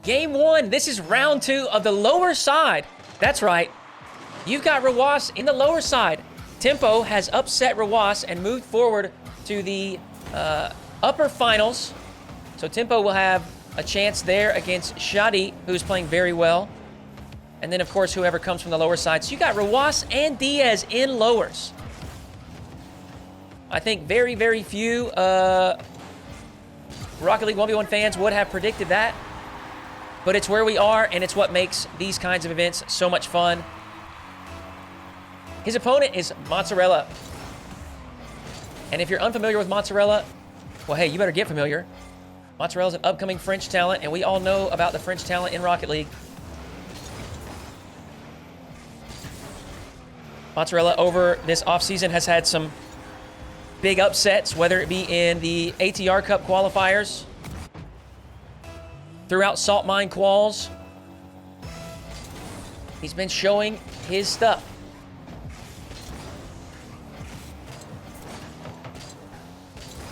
Game 1. This is round 2 of the lower side. That's right. You've got Rawas in the lower side. Tempo has upset Rawas and moved forward to the upper finals. So Tempo will have a chance there against Shadi, who's playing very well. And then, of course, whoever comes from the lower side. So you got Rawas and Diaz in lowers. I think very, very few Rocket League 1v1 fans would have predicted that. But it's where we are, and it's what makes these kinds of events so much fun. His opponent is Mozzarella. And if you're unfamiliar with Mozzarella, well, hey, you better get familiar. Mozzarella's an upcoming French talent, and we all know about the French talent in Rocket League. Mozzarella over this offseason has had some big upsets, whether it be in the ATR Cup qualifiers, throughout Salt Mine Quals. He's been showing his stuff.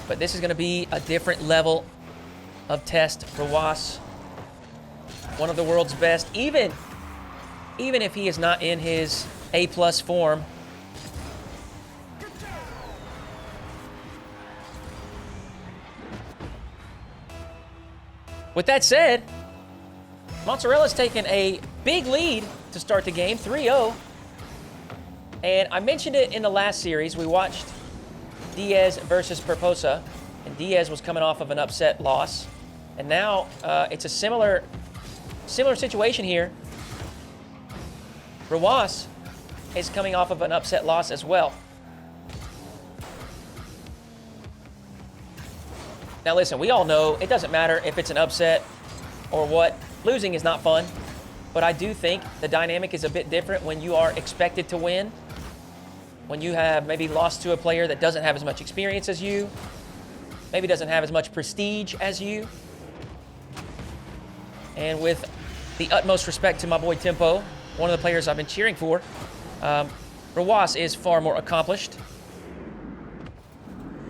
But this is going to be a different level of test for Was. One of the world's best, even if he is not in his A+ form. With that said, Mozzarella's taken a big lead to start the game, 3-0. And I mentioned it in the last series. We watched Diaz versus Perposa, and Diaz was coming off of an upset loss. And now it's a similar situation here. Rawas is coming off of an upset loss as well. Now listen, we all know it doesn't matter if it's an upset or what. Losing is not fun. But I do think the dynamic is a bit different when you are expected to win. When you have maybe lost to a player that doesn't have as much experience as you, maybe doesn't have as much prestige as you. And with the utmost respect to my boy Tempo, one of the players I've been cheering for, Rawas is far more accomplished.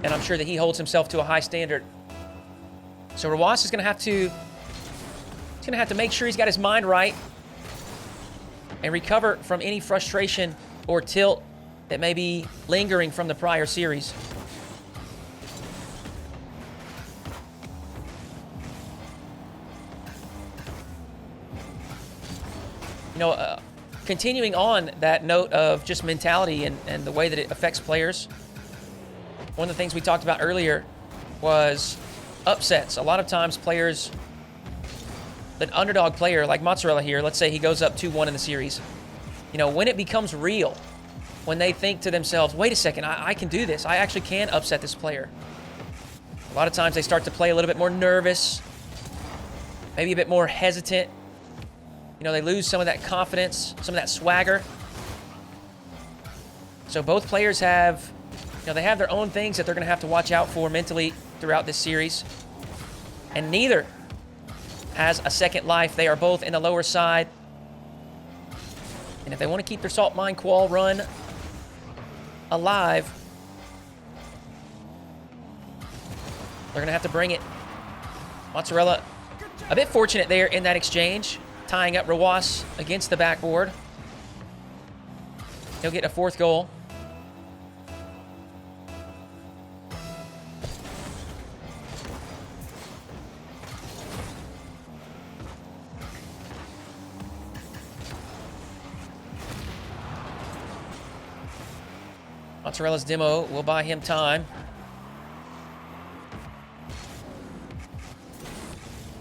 And I'm sure that he holds himself to a high standard. So Rawas is going to have to make sure he's got his mind right and recover from any frustration or tilt that may be lingering from the prior series. You know, continuing on that note of just mentality and the way that it affects players, one of the things we talked about earlier was upsets. A lot of times players, an underdog player like Mozzarella here, let's say he goes up 2-1 in the series. You know, when it becomes real, when they think to themselves, wait a second, I can do this. I actually can upset this player. A lot of times they start to play a little bit more nervous, maybe a bit more hesitant. You know, they lose some of that confidence, some of that swagger. So both players have, you know, they have their own things that they're going to have to watch out for mentally throughout this series. And neither has a second life. They are both in the lower side. And if they want to keep their Salt Mine Qual run alive, they're going to have to bring it. Mozzarella, a bit fortunate there in that exchange, tying up Rawas against the backboard. He'll get a fourth goal. Mozzarella's demo will buy him time.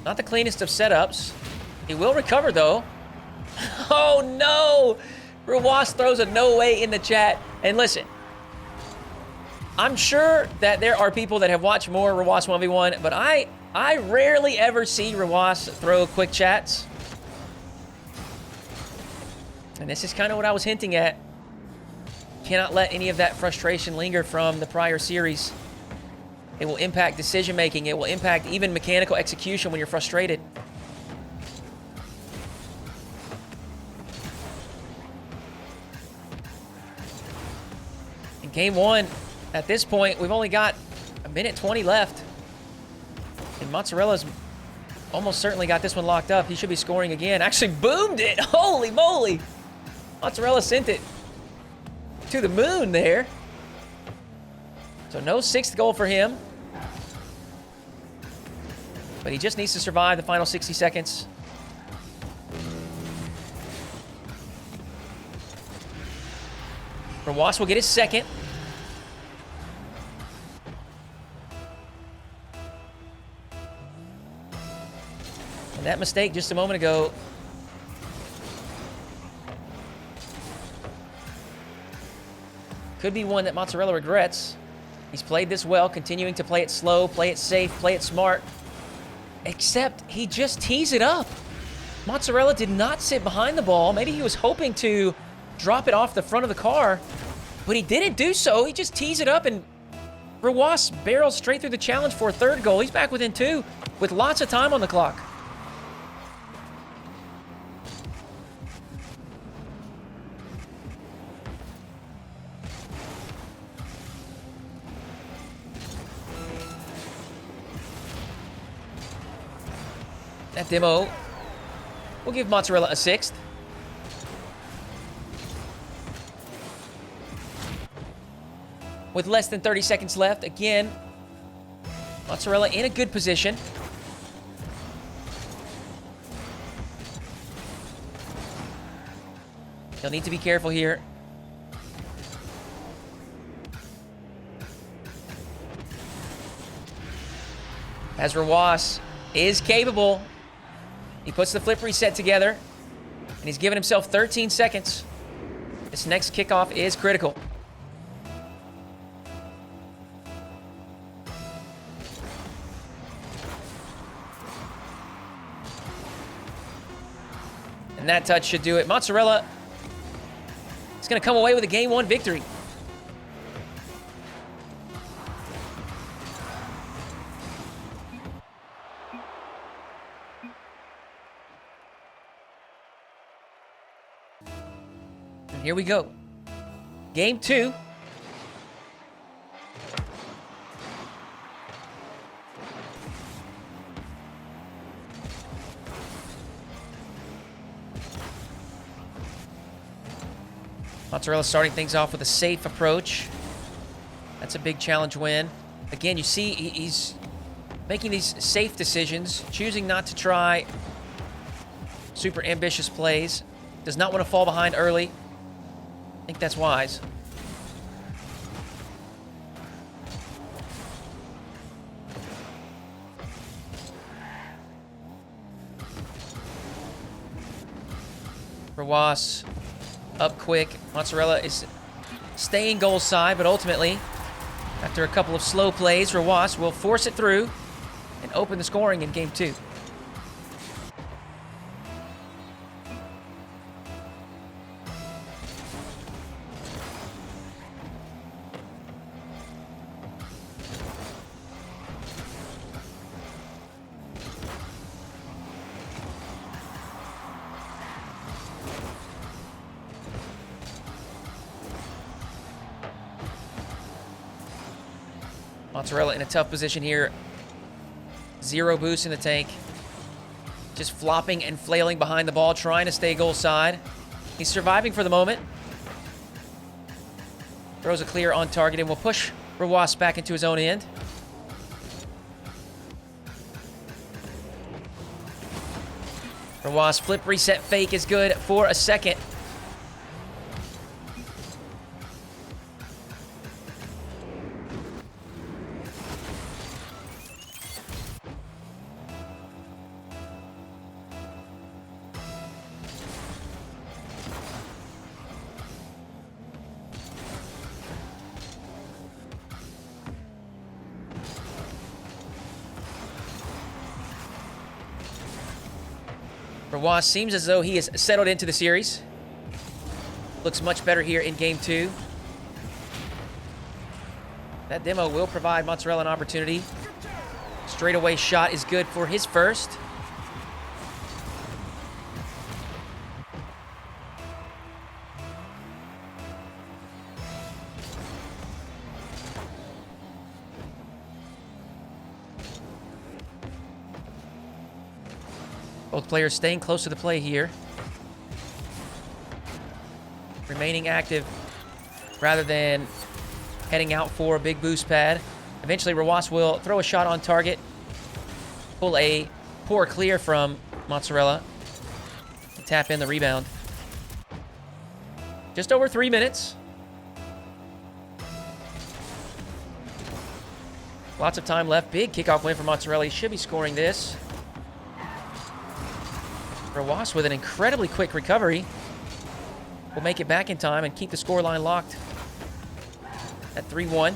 Not the cleanest of setups. He will recover, though. Oh, no! Rawas throws a no way in the chat. And listen, I'm sure that there are people that have watched more Rawas 1v1, but I rarely ever see Rawas throw quick chats. And this is kind of what I was hinting at. Cannot let any of that frustration linger from the prior series. It will impact decision-making. It will impact even mechanical execution when you're frustrated. In game 1, at this point, we've only got a minute 20 left. And Mozzarella's almost certainly got this one locked up. He should be scoring again. Actually boomed it. Holy moly. Mozzarella sent it to the moon there. So no 6th goal for him. But he just needs to survive the final 60 seconds. Rawas will get his 2nd. And that mistake just a moment ago could be one that Mozzarella regrets. He's played this well, continuing to play it slow, play it safe, play it smart. Except he just tees it up. Mozzarella did not sit behind the ball. Maybe he was hoping to drop it off the front of the car, but he didn't do so. He just tees it up, and Rawas barrels straight through the challenge for a 3rd goal. He's back within 2 with lots of time on the clock. That demo will give Mozzarella a 6th. With less than 30 seconds left, again, Mozzarella in a good position. He'll need to be careful here. As Rawas is capable. He puts the flip reset together, and he's given himself 13 seconds. This next kickoff is critical. And that touch should do it. Mozzarella is going to come away with a Game 1 victory. And here we go. Game 2. Mozzarella starting things off with a safe approach. That's a big challenge win. Again, you see he's making these safe decisions, choosing not to try super ambitious plays. Does not want to fall behind early. I think that's wise. Rawas up quick. Mozzarella is staying goal side, but ultimately, after a couple of slow plays, Rawas will force it through and open the scoring in Game 2. Mozzarella in a tough position here. 0 boost in the tank. Just flopping and flailing behind the ball, trying to stay goal side. He's surviving for the moment. Throws a clear on target and will push Rawas back into his own end. Rawas flip reset fake is good for a second. Rawas seems as though he has settled into the series. Looks much better here in Game 2. That demo will provide Mozzarella an opportunity. Straightaway shot is good for his first. Both players staying close to the play here. Remaining active rather than heading out for a big boost pad. Eventually, Rawas will throw a shot on target. Pull a poor clear from Mozzarella. Tap in the rebound. Just over 3 minutes. Lots of time left. Big kickoff win for Mozzarella. He should be scoring this. Rawas with an incredibly quick recovery will make it back in time and keep the scoreline locked at 3-1.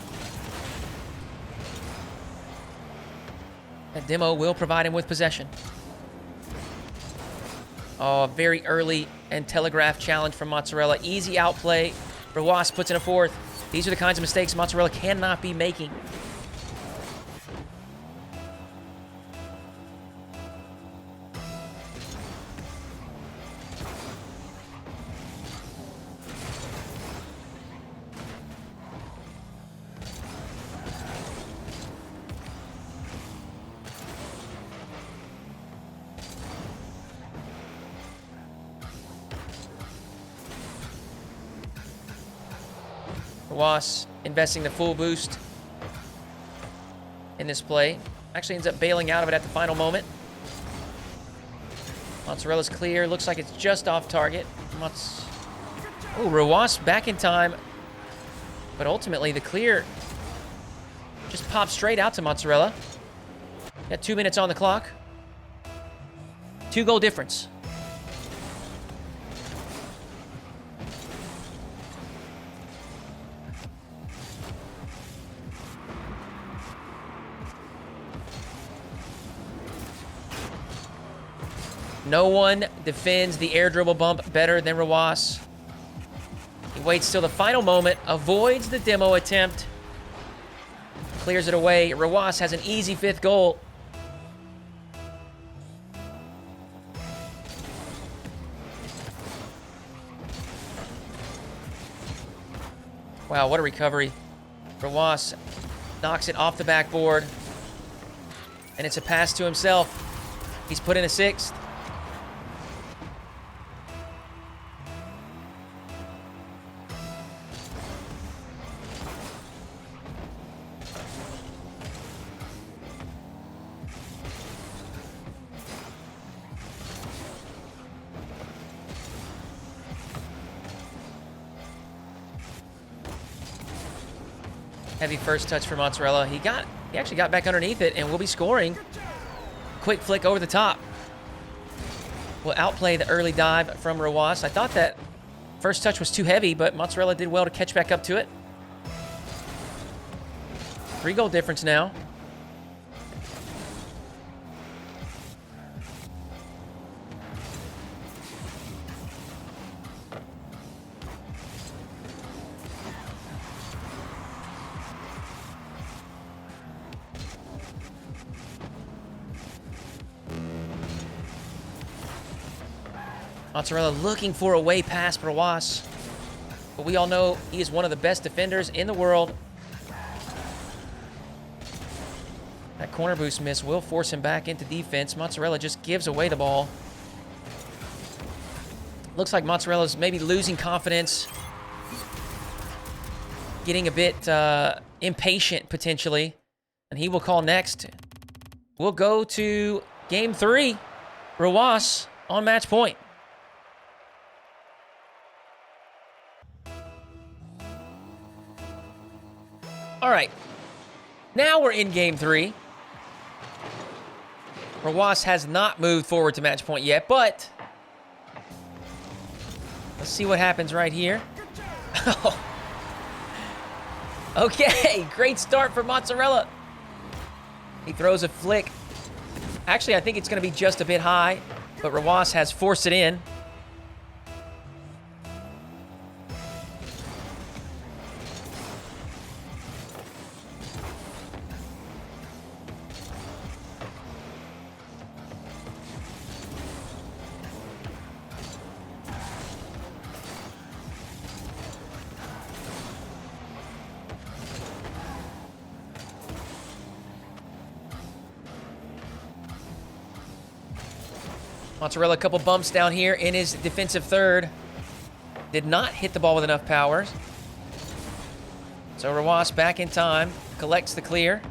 And Demo will provide him with possession. Oh, a very early and telegraphed challenge from Mozzarella. Easy outplay. Rawas puts in a fourth. These are the kinds of mistakes Mozzarella cannot be making. Rawas investing the full boost in this play. Actually ends up bailing out of it at the final moment. Mozzarella's clear. Looks like it's just off target. Oh, Rawas back in time. But ultimately, the clear just pops straight out to Mozzarella. Got 2 minutes on the clock. 2-goal difference. No one defends the air dribble bump better than Rawas. He waits till the final moment, avoids the demo attempt, clears it away. Rawas has an easy 5th goal. Wow, what a recovery. Rawas knocks it off the backboard, and it's a pass to himself. He's put in a 6th. Heavy first touch for Mozzarella. He actually got back underneath it and will be scoring. Quick flick over the top. Will outplay the early dive from Rawas. I thought that first touch was too heavy, but Mozzarella did well to catch back up to it. 3-goal difference now. Mozzarella looking for a way past Rawas. But we all know he is one of the best defenders in the world. That corner boost miss will force him back into defense. Mozzarella just gives away the ball. Looks like Mozzarella's maybe losing confidence. Getting a bit impatient, potentially. And he will call next. We'll go to game 3. Rawas on match point. All right, now we're in game 3. Rawas has not moved forward to match point yet, but let's see what happens right here. Okay, great start for Mozzarella. He throws a flick. Actually, I think it's going to be just a bit high, but Rawas has forced it in. Mozzarella, a couple bumps down here in his defensive third. Did not hit the ball with enough power. So Rawas back in time, collects the clear.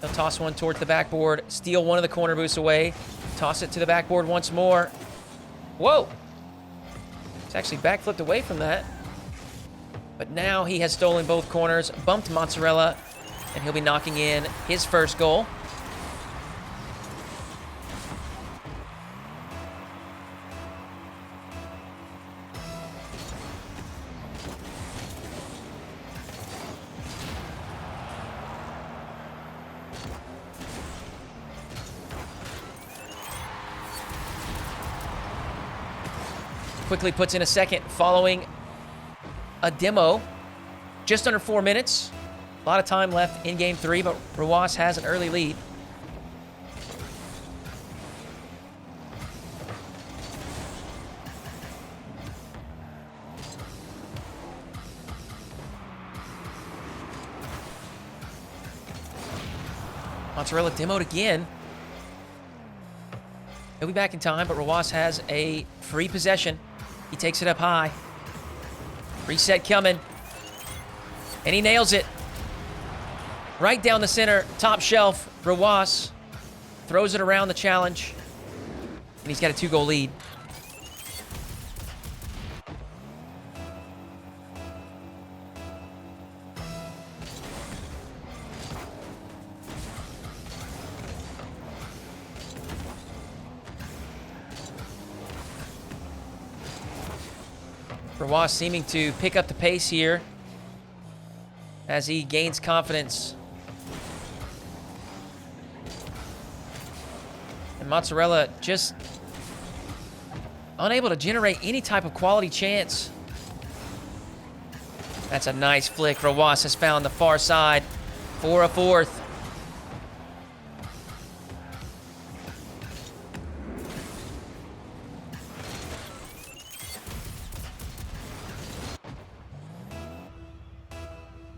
He'll toss one towards the backboard, steal one of the corner boosts away, toss it to the backboard once more. Whoa! He's actually backflipped away from that. But now he has stolen both corners, bumped Mozzarella, and he'll be knocking in his first goal. Quickly puts in a second following a demo. Just under 4 minutes. A lot of time left in game 3, but Rawas has an early lead. Mozzarella demoed again. He'll be back in time, but Rawas has a free possession. He takes it up high. Reset coming. And he nails it. Right down the center, top shelf. Rawas throws it around the challenge. And he's got a 2-goal lead. Rawas seeming to pick up the pace here as he gains confidence. And Mozzarella just unable to generate any type of quality chance. That's a nice flick. Rawas has found the far side for a fourth.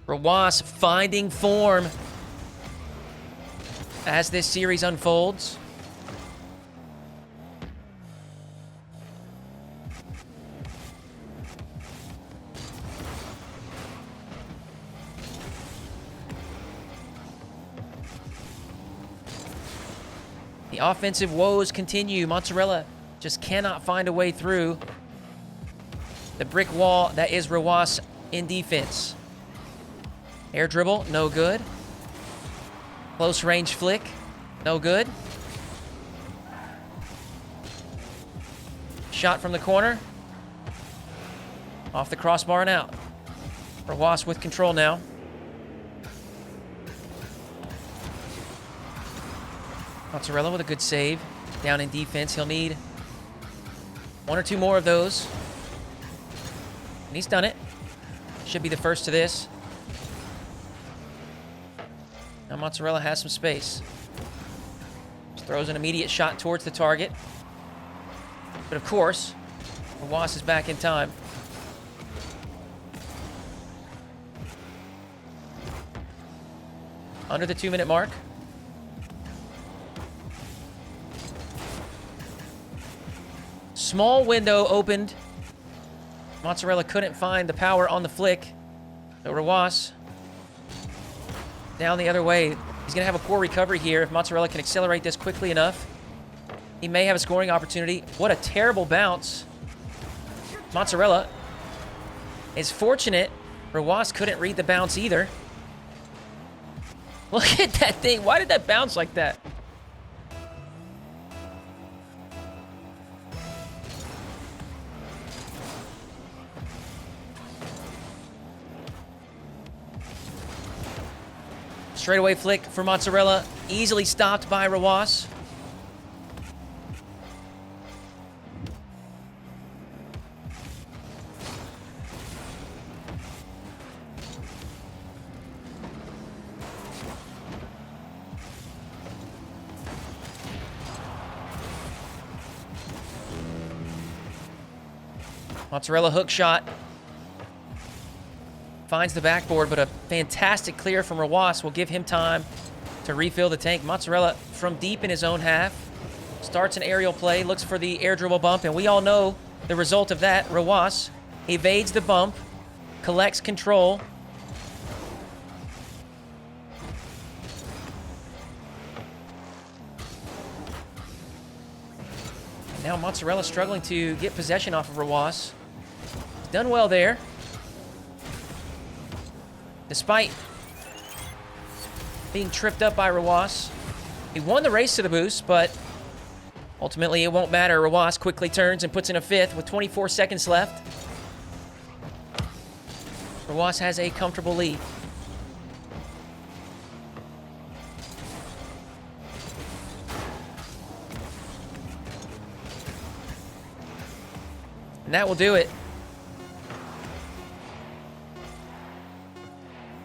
Rawas finding form as this series unfolds. The offensive woes continue. Mozzarella just cannot find a way through the brick wall that is Rawas in defense. Air dribble, no good. Close range flick, no good. Shot from the corner. Off the crossbar and out. Rawas with control now. Mozzarella with a good save. Down in defense, he'll need 1 or 2 more of those. And he's done it. Should be the first to this. Now Mozzarella has some space. Just throws an immediate shot towards the target. But of course, Rawas is back in time. Under the 2-minute mark. Small window opened. Mozzarella couldn't find the power on the flick. So Rawas down the other way. He's going to have a poor recovery here. If Mozzarella can accelerate this quickly enough, he may have a scoring opportunity. What a terrible bounce. Mozzarella is fortunate. Rawas couldn't read the bounce either. Look at that thing. Why did that bounce like that? Straightaway flick for Mozzarella. Easily stopped by Rawas. Mozzarella hook shot. Finds the backboard, but a fantastic clear from Rawas will give him time to refill the tank. Mozzarella from deep in his own half Starts an aerial play, looks for the air dribble bump, and we all know the result of that. Rawas evades the bump, collects control. And now Mozzarella struggling to get possession off of Rawas. He's done well there. Despite being tripped up by Rawas. He won the race to the boost, but ultimately it won't matter. Rawas quickly turns and puts in a fifth with 24 seconds left. Rawas has a comfortable lead. And that will do it.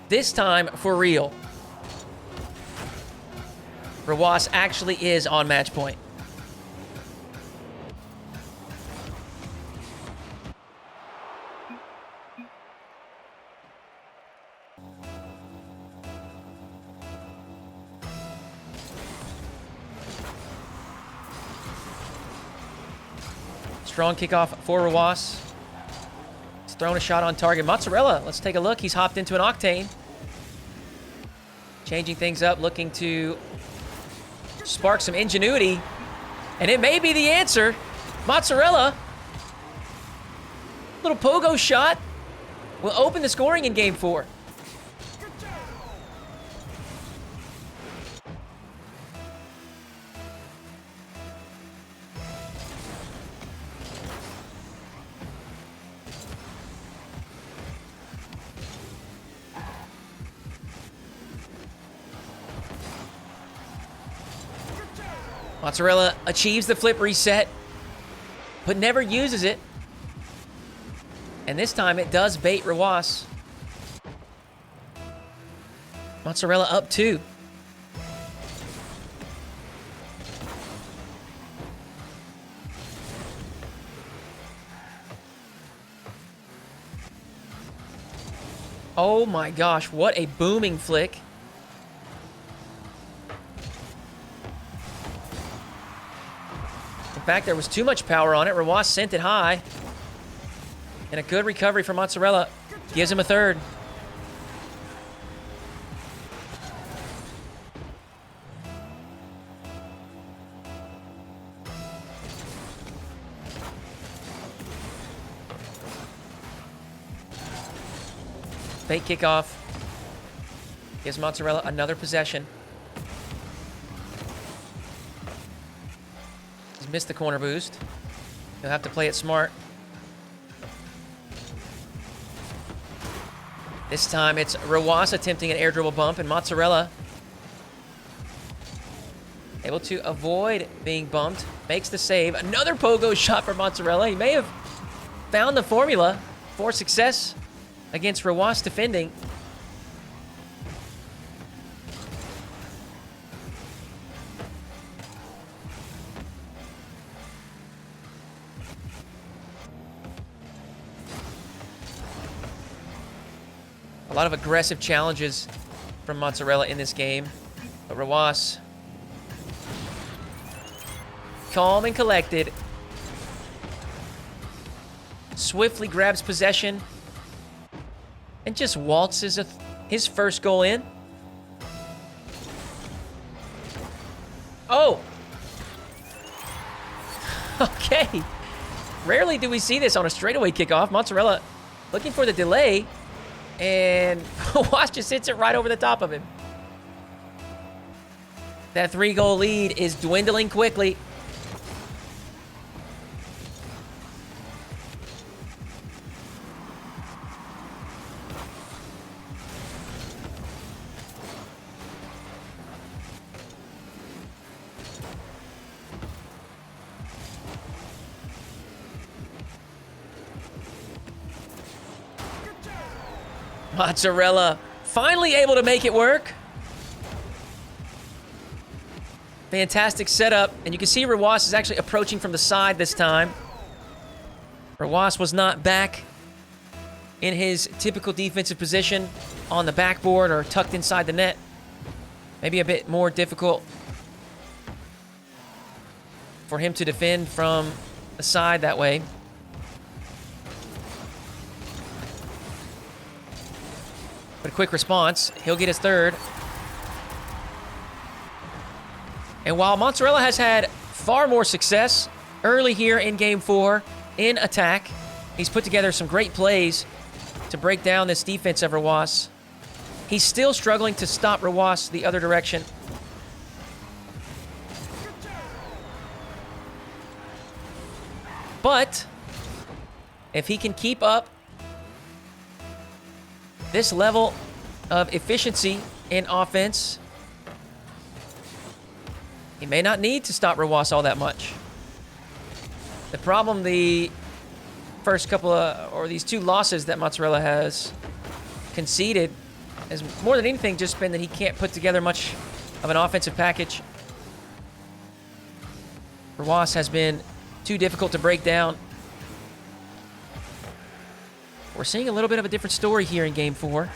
This time for real. Rawas actually is on match point. Strong kickoff for Rawas. He's thrown a shot on target. Mozzarella, let's take a look. He's hopped into an Octane. Changing things up, looking to spark some ingenuity. And it may be the answer. Mozzarella. Little pogo shot will open the scoring in game 4. Mozzarella achieves the flip reset, but never uses it. And this time it does bait Rawas. Mozzarella up 2. Oh my gosh, what a booming flick. In fact, there was too much power on it. Rawas sent it high. And a good recovery from Mozzarella gives him a third. Fake kickoff. Gives Mozzarella another possession. He's missed the corner boost. He'll have to play it smart. This time it's Rawas attempting an air dribble bump, and Mozzarella able to avoid being bumped. Makes the save. Another pogo shot for Mozzarella. He may have found the formula for success against Rawas defending. A lot of aggressive challenges from Mozzarella in this game. But Rawas, calm and collected, swiftly grabs possession and just waltzes his first goal in. Oh! Okay. Rarely do we see this on a straightaway kickoff. Mozzarella looking for the delay, and Rawas just hits it right over the top of him. That 3-goal lead is dwindling quickly. Mozzarella finally able to make it work. Fantastic setup. And you can see Rawas is actually approaching from the side this time. Rawas was not back in his typical defensive position on the backboard or tucked inside the net. Maybe a bit more difficult for him to defend from the side that way. But a quick response. He'll get his third. And while Mozzarella has had far more success early here in Game 4 in attack, he's put together some great plays to break down this defense of Rawas. He's still struggling to stop Rawas the other direction. But if he can keep up this level of efficiency in offense, he may not need to stop Rawas all that much. The problem the first couple of, or these two losses that Mozzarella has conceded has more than anything just been that he can't put together much of an offensive package. Rawas has been too difficult to break down. We're seeing a little bit of a different story here in Game 4.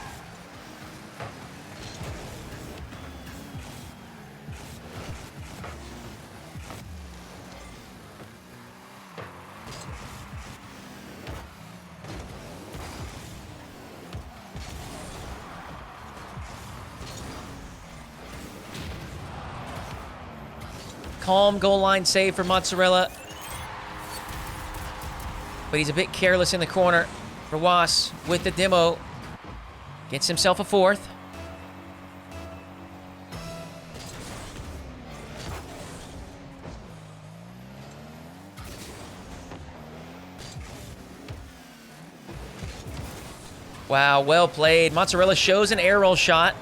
Calm goal line save for Mozzarella. But he's a bit careless in the corner. Rawas with the demo. Gets himself a fourth. Wow, well played. Mozzarella shows an air roll shot.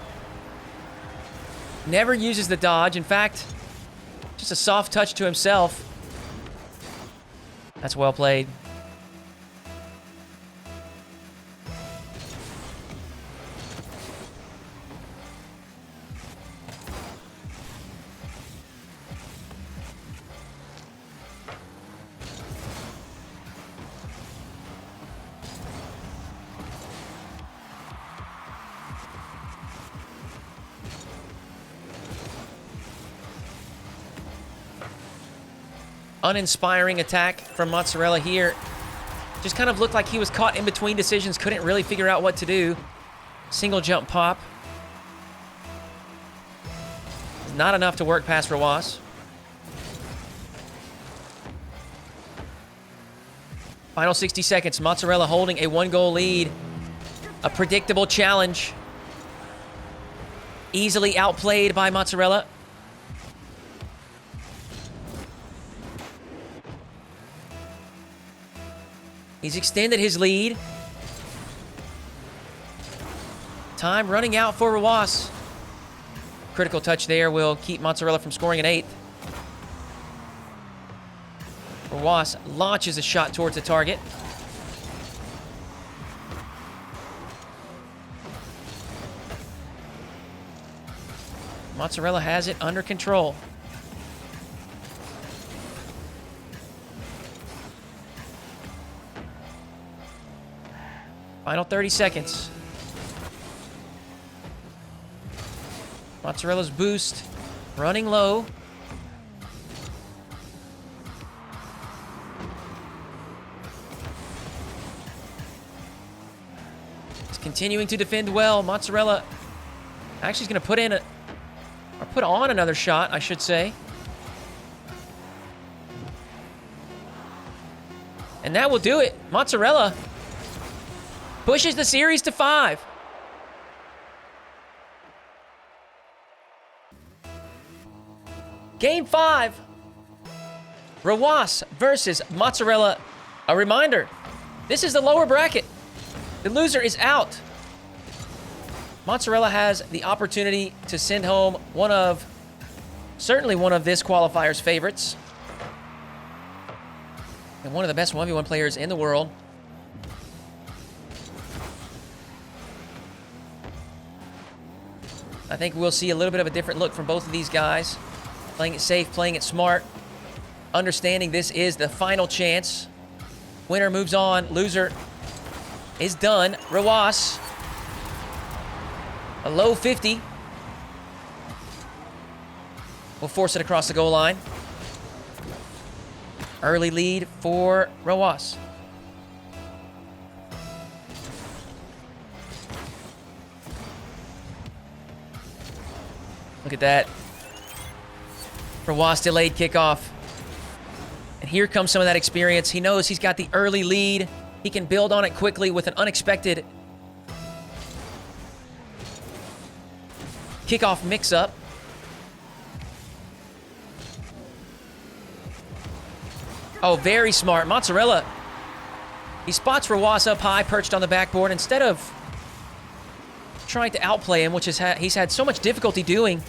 Never uses the dodge. In fact, just a soft touch to himself. That's well played. Uninspiring attack from Mozzarella here. Just kind of looked like he was caught in between decisions, couldn't really figure out what to do. Single jump pop. Not enough to work past Rawas. Final 60 seconds. Mozzarella holding a 1-goal lead. A predictable challenge. Easily outplayed by Mozzarella. He's extended his lead. Time running out for Rawas. Critical touch there will keep Mozzarella from scoring an 8th. Rawas launches a shot towards the target. Mozzarella has it under control. Final 30 seconds. Mozzarella's boost running low. He's continuing to defend well. Mozzarella actually is going to put in or put on another shot, I should say. And that will do it. Mozzarella pushes the series to 5. Game 5. Rawas versus Mozzarella. A reminder, this is the lower bracket. The loser is out. Mozzarella has the opportunity to send home certainly one of this qualifier's favorites. And one of the best 1v1 players in the world. I think we'll see a little bit of a different look from both of these guys. Playing it safe, playing it smart. Understanding this is the final chance. Winner moves on. Loser is done. Rawas, a low 50. Will force it across the goal line. Early lead for Roas. Look at that. Roas delayed kickoff. And here comes some of that experience. He knows he's got the early lead. He can build on it quickly with an unexpected kickoff mix-up. Oh, very smart. Mozzarella. He spots Roas up high, perched on the backboard. Instead of trying to outplay him, which he's had so much difficulty doing,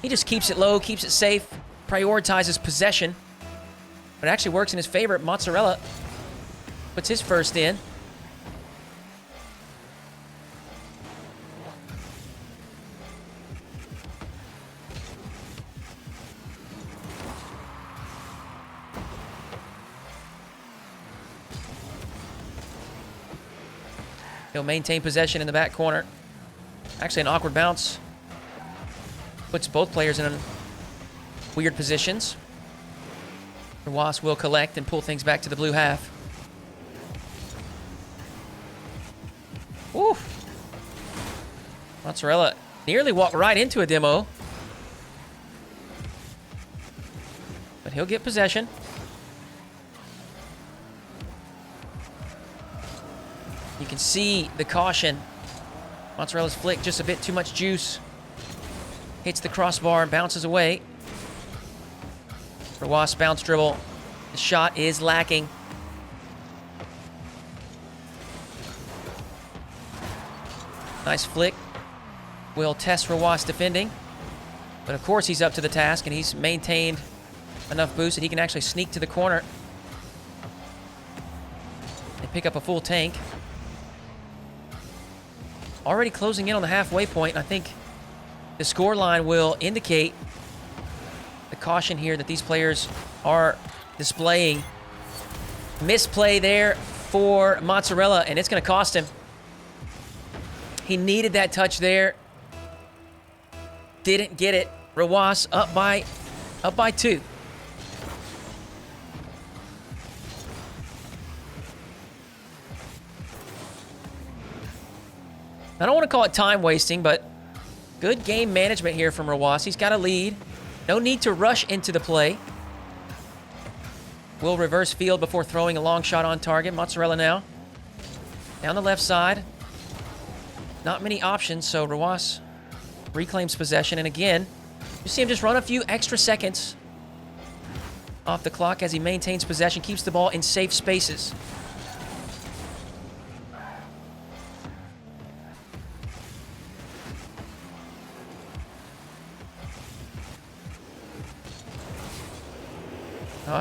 he just keeps it low, keeps it safe, prioritizes possession. But it actually works in his favor. Mozzarella puts his first in. He'll maintain possession in the back corner. Actually, an awkward bounce. Puts both players in weird positions. Roas will collect and pull things back to the blue half. Woo! Mozzarella nearly walked right into a demo. But he'll get possession. You can see the caution. Mozzarella's flick, just a bit too much juice. Hits the crossbar and bounces away. Roas bounce dribble. The shot is lacking. Nice flick. Will test Roas defending. But of course he's up to the task, and he's maintained enough boost that he can actually sneak to the corner and pick up a full tank. Already closing in on the halfway point. I think the score line will indicate the caution here that these players are displaying. Misplay there for Mozzarella, and it's going to cost him. He needed that touch there. Didn't get it. Roas up by 2. I don't want to call it time wasting, but good game management here from Roas. He's got a lead. No need to rush into the play. Will reverse field before throwing a long shot on target. Mozzarella now. Down the left side. Not many options, so Roas reclaims possession. And again, you see him just run a few extra seconds off the clock as he maintains possession, keeps the ball in safe spaces.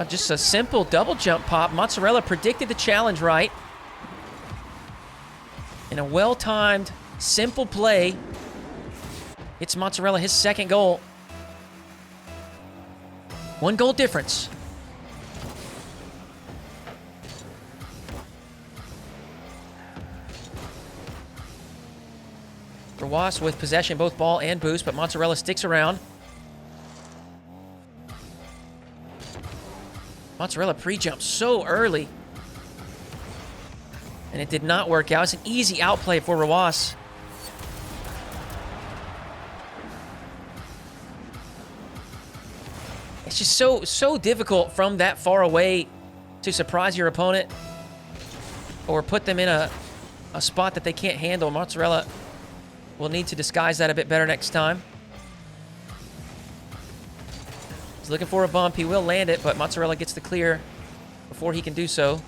Just a simple double jump pop. Mozzarella predicted the challenge right. In a well-timed, simple play, it's Mozzarella his second goal. 1 goal difference. Roas with possession, both ball and boost, but Mozzarella sticks around. Mozzarella pre-jumped so early. And it did not work out. It's an easy outplay for Roas. It's just so difficult from that far away to surprise your opponent or put them in a spot that they can't handle. Mozzarella will need to disguise that a bit better next time. He's looking for a bump. He will land it, but Mozzarella gets the clear before he can do so.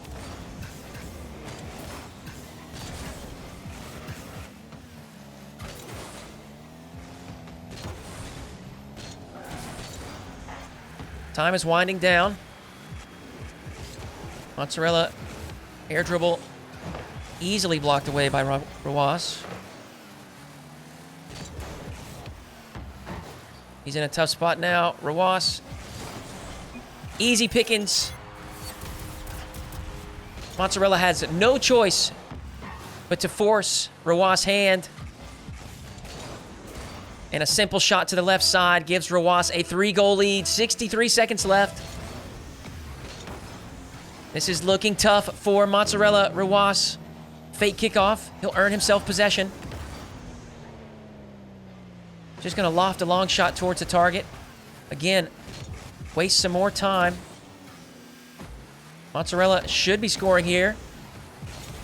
Time is winding down. Mozzarella, air dribble, easily blocked away by Roas. He's in a tough spot now. Roas, easy pickings. Mozzarella has no choice but to force Roas' hand. And a simple shot to the left side gives Roas a 3-goal lead. 63 seconds left. This is looking tough for Mozzarella. Ruas, fake kickoff. He'll earn himself possession. Just going to loft a long shot towards the target. Again, waste some more time. Mozzarella should be scoring here.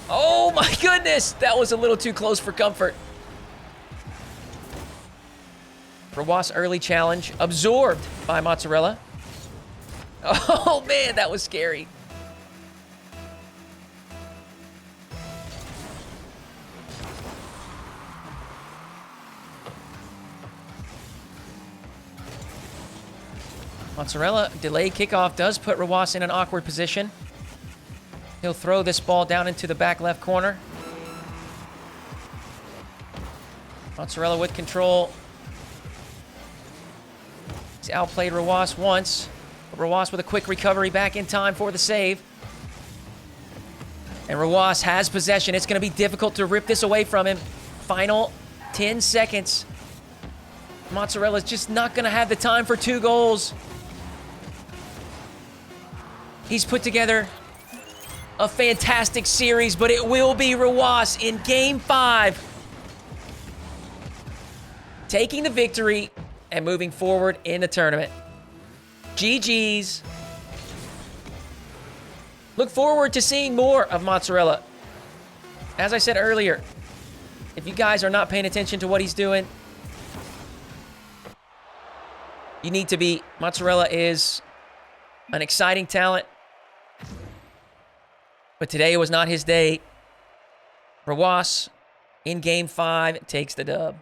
Oh my goodness! That was a little too close for comfort. Ruas early challenge. Absorbed by Mozzarella. Oh man, that was scary. Mozzarella, delayed kickoff does put Ruas in an awkward position. He'll throw this ball down into the back left corner. Mozzarella with control. He's outplayed Ruas once. But Ruas with a quick recovery back in time for the save. And Ruas has possession. It's going to be difficult to rip this away from him. Final 10 seconds. Mozzarella's just not going to have the time for 2 goals. He's put together a fantastic series, but it will be Ruas in Game 5. Taking the victory and moving forward in the tournament. GG's. Look forward to seeing more of Mozzarella. As I said earlier, if you guys are not paying attention to what he's doing, you need to be. Mozzarella is an exciting talent. But today was not his day. Ruas in Game 5 takes the dub.